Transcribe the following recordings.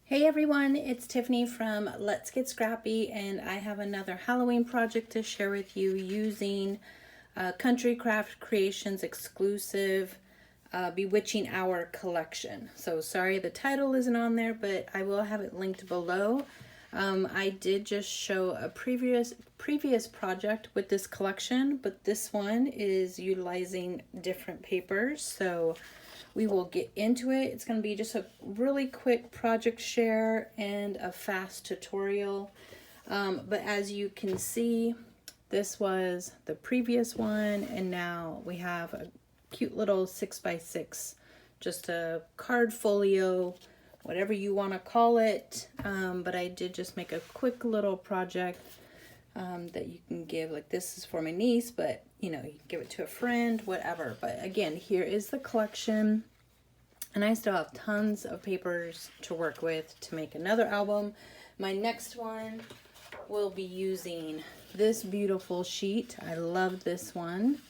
Hey everyone, it's Tiffany from Let's Get Scrappy, and I have another Halloween project to share with you using Country Craft Creations exclusive Bewitching Hour Collection. So sorry the title isn't on there, but I will have it linked below. I did just show a previous project with this collection, but this one is utilizing different papers. So we will get into it. It's going to be just a really quick project share and a fast tutorial. But as you can see, this was the previous one, and now we have a cute little 6x6, just a card folio, whatever you want to call it. But I did just make a quick little project that you can give. Like, this is for my niece, but you know, you can give it to a friend, whatever. But again, here is the collection, and I still have tons of papers to work with to make another album. My next one will be using this beautiful sheet. I love this one.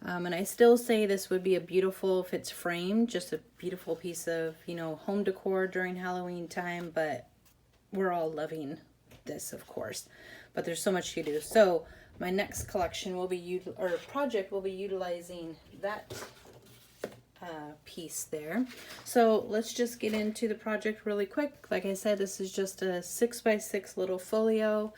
And I still say this would be a beautiful, if it's framed, just a beautiful piece of, you know, home decor during Halloween time, but we're all loving this, of course. But there's so much to do. So my next collection will be, project will be utilizing that piece there. So let's just get into the project really quick. Like I said, this is just a 6x6 little folio.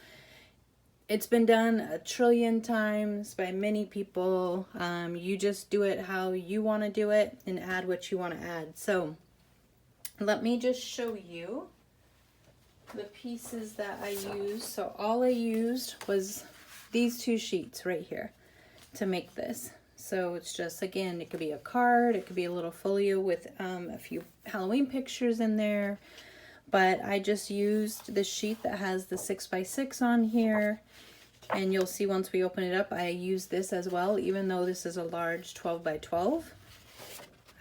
It's been done a trillion times by many people. You just do it how you want to do it and add what you want to add. So let me just show you the pieces that I used. So all I used was these two sheets right here to make this. So it's just, again, it could be a card, it could be a little folio with a few Halloween pictures in there. But I just used the sheet that has the 6x6 on here. And you'll see once we open it up, I use this as well, even though this is a large 12x12.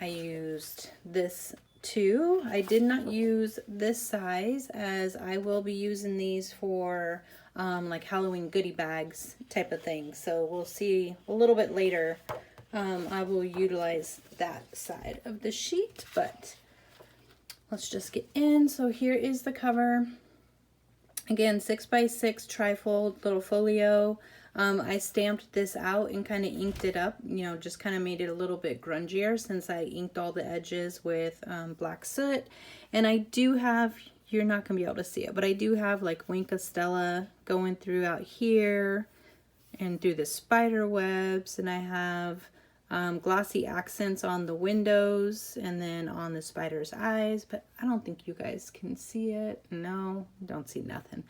I used this too. I did not use this size, as I will be using these for like Halloween goodie bags type of thing. So we'll see a little bit later. I will utilize that side of the sheet, but let's just get in. So here is the cover. Again, 6x6 trifold little folio. I stamped this out and kind of inked it up, you know, just kind of made it a little bit grungier since I inked all the edges with black soot. And I do have, you're not going to be able to see it, but I do have like Wink of Stella going throughout here and through the spider webs. And I have glossy accents on the windows and then on the spider's eyes, but I don't think you guys can see it. No, don't see nothing.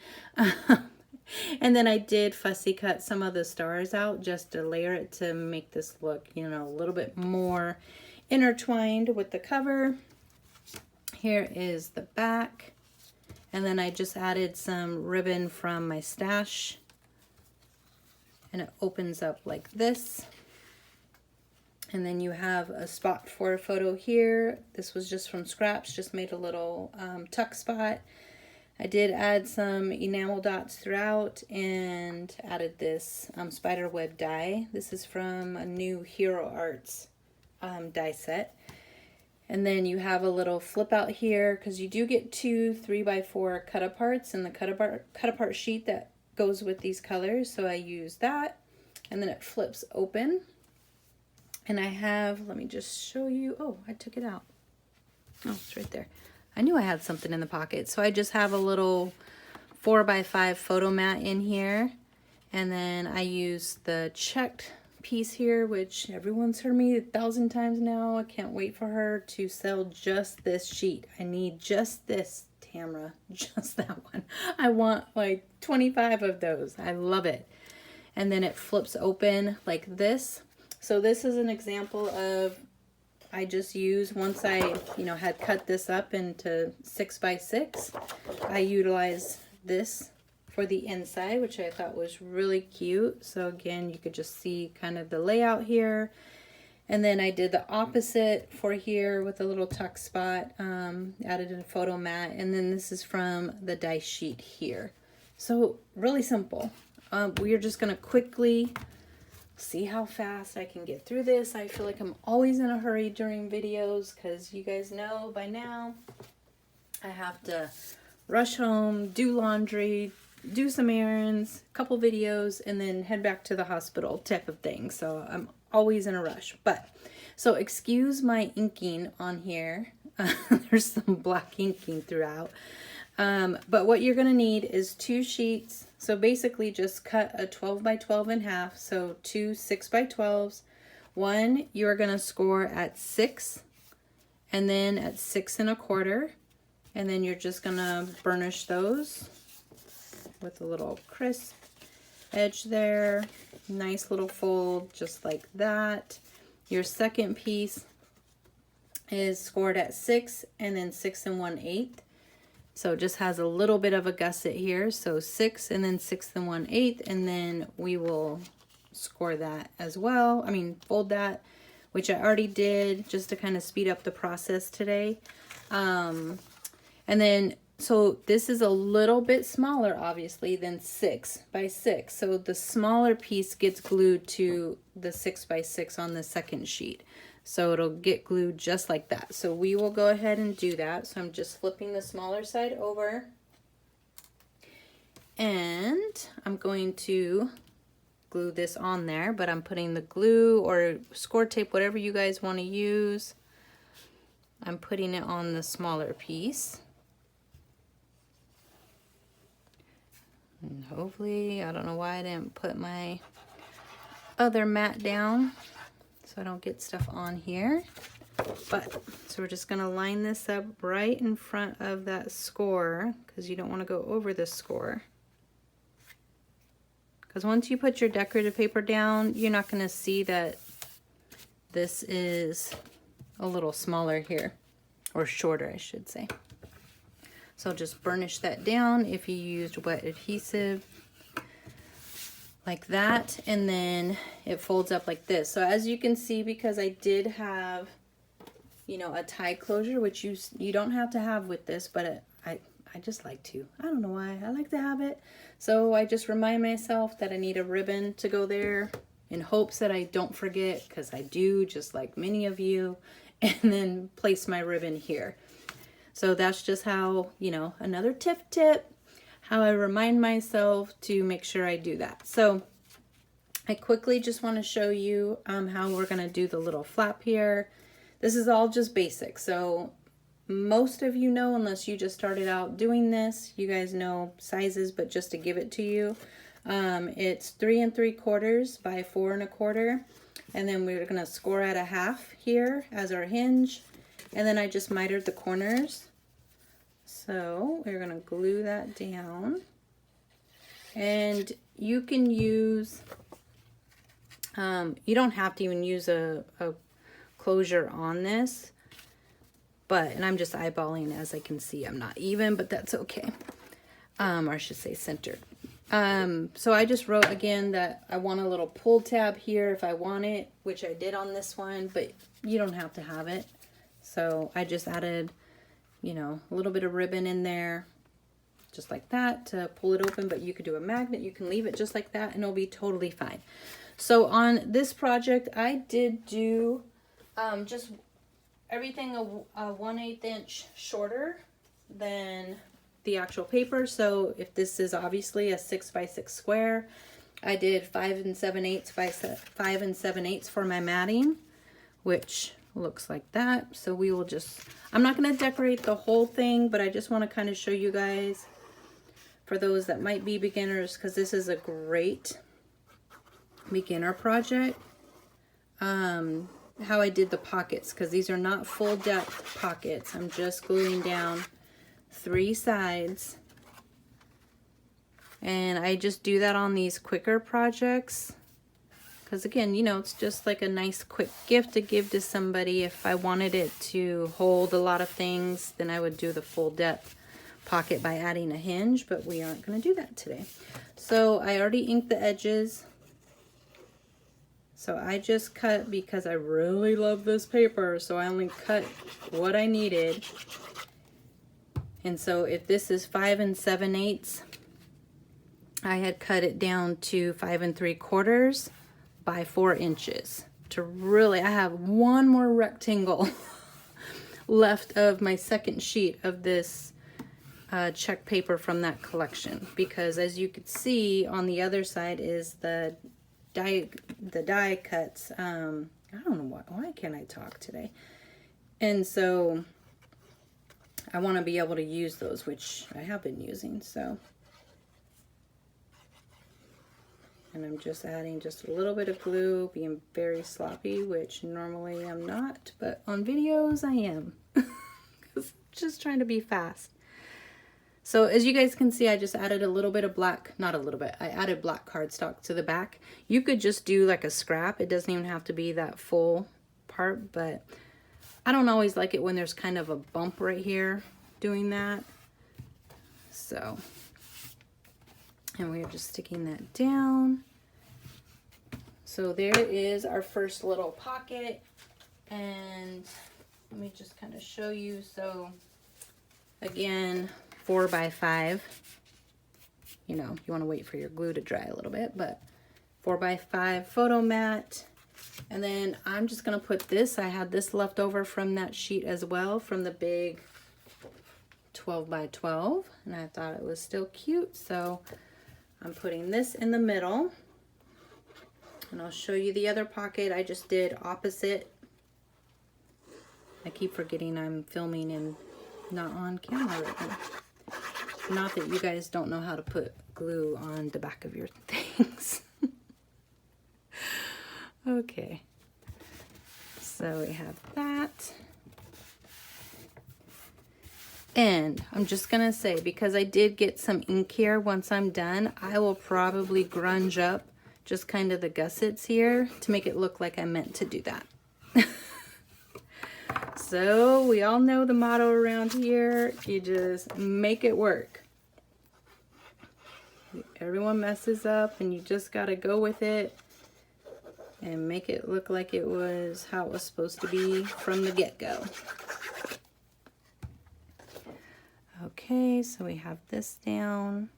And then I did fussy cut some of the stars out just to layer it to make this look, you know, a little bit more intertwined with the cover. Here is the back. And then I just added some ribbon from my stash. And it opens up like this. And then you have a spot for a photo here. This was just from scraps, just made a little tuck spot. I did add some enamel dots throughout and added this spider web die. This is from a new Hero Arts die set. And then you have a little flip out here, because you do get two 3x4 cut aparts in the cut apart sheet that goes with these colors. So I use that, and then it flips open. And I have, let me just show you. Oh, I took it out. Oh, it's right there. I knew I had something in the pocket. So I just have a little 4x5 photo mat in here. And then I use the checked piece here, which everyone's heard me 1,000 times now. I can't wait for her to sell just this sheet. I need just this, Tamra, just that one. I want like 25 of those. I love it. And then it flips open like this. So this is an example of, I just used, once I, you know, had cut this up into 6x6, I utilized this for the inside, which I thought was really cute. So again, you could just see kind of the layout here. And then I did the opposite for here with a little tuck spot, added a photo mat. And then this is from the die sheet here. So really simple. We are just gonna quickly see how fast I can get through this. I feel like I'm always in a hurry during videos, because you guys know by now I have to rush home, do laundry, do some errands, couple videos, and then head back to the hospital type of thing. So I'm always in a rush. But so excuse my inking on here. There's some black inking throughout. But what you're going to need is 2 sheets. So basically just cut a 12 by 12 in half. So 2 6 by 12s. One you're going to score at 6 and then at 6 1/4. And then you're just going to burnish those with a little crisp edge there. Nice little fold just like that. Your second piece is scored at 6 and then 6 1/8. So it just has a little bit of a gusset here. So 6 and then 6 1/8, and then we will score that as well. I mean, fold that, which I already did just to kind of speed up the process today. And then, so this is a little bit smaller, obviously, than 6 by 6. So the smaller piece gets glued to the 6 by 6 on the second sheet. So it'll get glued just like that. So we will go ahead and do that. So I'm just flipping the smaller side over. And I'm going to glue this on there, but I'm putting the glue or score tape, whatever you guys want to use. I'm putting it on the smaller piece. And hopefully, I don't know why I didn't put my other mat down, so I don't get stuff on here. But so we're just gonna line this up right in front of that score, because you don't want to go over the score. Because once you put your decorative paper down, you're not gonna see that this is a little smaller here, or shorter, I should say. So just burnish that down if you used wet adhesive, like that, and then it folds up like this. So as you can see, because I did have, you know, a tie closure, which you don't have to have with this, but I just like to. I don't know why, I like to have it. So I just remind myself that I need a ribbon to go there in hopes that I don't forget, because I do, just like many of you, and then place my ribbon here. So that's just how, you know, another tip, how I remind myself to make sure I do that. So I quickly just want to show you how we're going to do the little flap here. This is all just basic. So most of you know, unless you just started out doing this, you guys know sizes, but just to give it to you, it's 3 3/4 by 4 1/4. And then we're going to score at a half here as our hinge. And then I just mitered the corners. So we're going to glue that down. And you can use, you don't have to even use a closure on this. But, and I'm just eyeballing, as I can see, I'm not even, but that's okay. Or I should say centered. So I just wrote again that I want a little pull tab here if I want it, which I did on this one, but you don't have to have it. So I just added, you know, a little bit of ribbon in there, just like that, to pull it open. But you could do a magnet, you can leave it just like that, and it'll be totally fine. So on this project, I did do just everything a 1/8 inch shorter than the actual paper. So if this is obviously a 6 by 6 square, I did 5 7/8 by 5 7/8 for my matting, which looks like that. So we will just, I'm not going to decorate the whole thing, but I just want to kind of show you guys, for those that might be beginners, because this is a great beginner project, how I did the pockets, because these are not full depth pockets. I'm just gluing down 3 sides, and I just do that on these quicker projects because, again, you know, it's just like a nice quick gift to give to somebody. If I wanted it to hold a lot of things, then I would do the full depth pocket by adding a hinge, but we aren't going to do that today. So I already inked the edges, so I just cut, because I really love this paper, so I only cut what I needed. And so if this is 5 7/8, I had cut it down to 5 3/4 by 4 inches to really, I have one more rectangle left of my second sheet of this check paper from that collection, because as you can see on the other side is the die cuts. I don't know why can't I talk today? And so I want to be able to use those, which I have been using. So, and I'm just adding just a little bit of glue, being very sloppy, which normally I'm not, but on videos I am. Just trying to be fast. So as you guys can see, I just added a little bit of black, not a little bit, I added black cardstock to the back. You could just do like a scrap. It doesn't even have to be that full part, but I don't always like it when there's kind of a bump right here doing that. So, and we're just sticking that down. So there is our first little pocket, and let me just kind of show you. So again, 4 by 5, you know, you want to wait for your glue to dry a little bit, but 4 by 5 photo mat. And then I'm just going to put this, I had this left over from that sheet as well, from the big 12 by 12, and I thought it was still cute, so I'm putting this in the middle. And I'll show you the other pocket. I just did opposite. I keep forgetting I'm filming and not on camera right now. Not that you guys don't know how to put glue on the back of your things. Okay, so we have that. And I'm just gonna say, because I did get some ink here, once I'm done, I will probably grunge up just kind of the gussets here to make it look like I meant to do that. So we all know the motto around here, you just make it work. Everyone messes up and you just gotta go with it and make it look like it was how it was supposed to be from the get-go. Okay, so we have this down.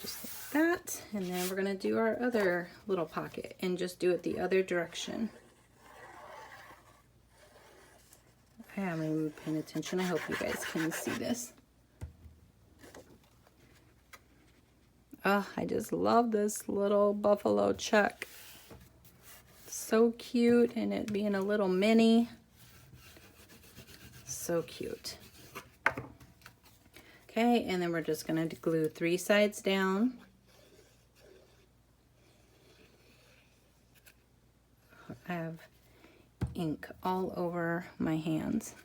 Just like that. And then we're gonna do our other little pocket and just do it the other direction. I haven't even been paying attention. I hope you guys can see this. Oh, I just love this little buffalo check. So cute, and it being a little mini. So cute. Okay, and then we're just going to glue 3 sides down. I have ink all over my hands.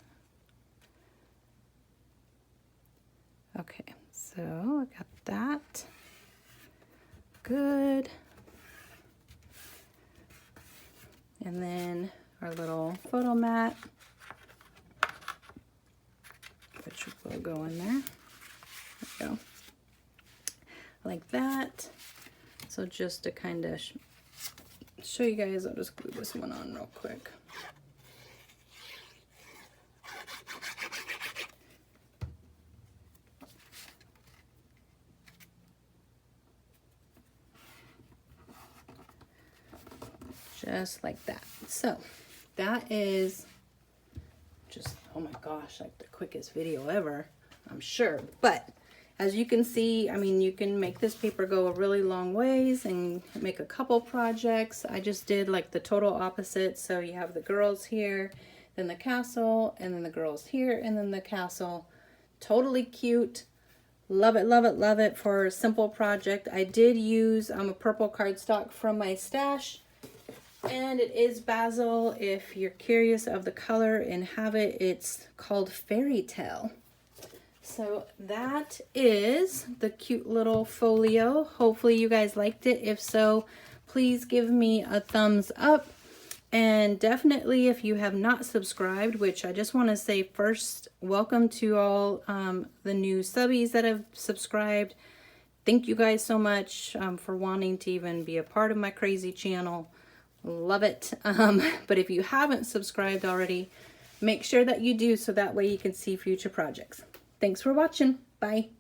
Okay, so I got that. Good. And then our little photo mat, which will go in there. There we go. Like that. So just to kind of show you guys, I'll just glue this one on real quick. Just like that. So that is just, oh my gosh, like the quickest video ever, I'm sure. But as you can see, I mean, you can make this paper go a really long ways and make a couple projects. I just did like the total opposite. So you have the girls here, then the castle, and then the girls here, and then the castle. Totally cute. Love it, love it, love it for a simple project. I did use a purple cardstock from my stash. And it is basil. If you're curious of the color and have it, it's called Fairy Tale. So that is the cute little folio. Hopefully you guys liked it. If so, please give me a thumbs up. And definitely, if you have not subscribed, which I just want to say first, welcome to all the new subbies that have subscribed. Thank you guys so much for wanting to even be a part of my crazy channel. Love it. But if you haven't subscribed already, make sure that you do so that way you can see future projects. Thanks for watching. Bye.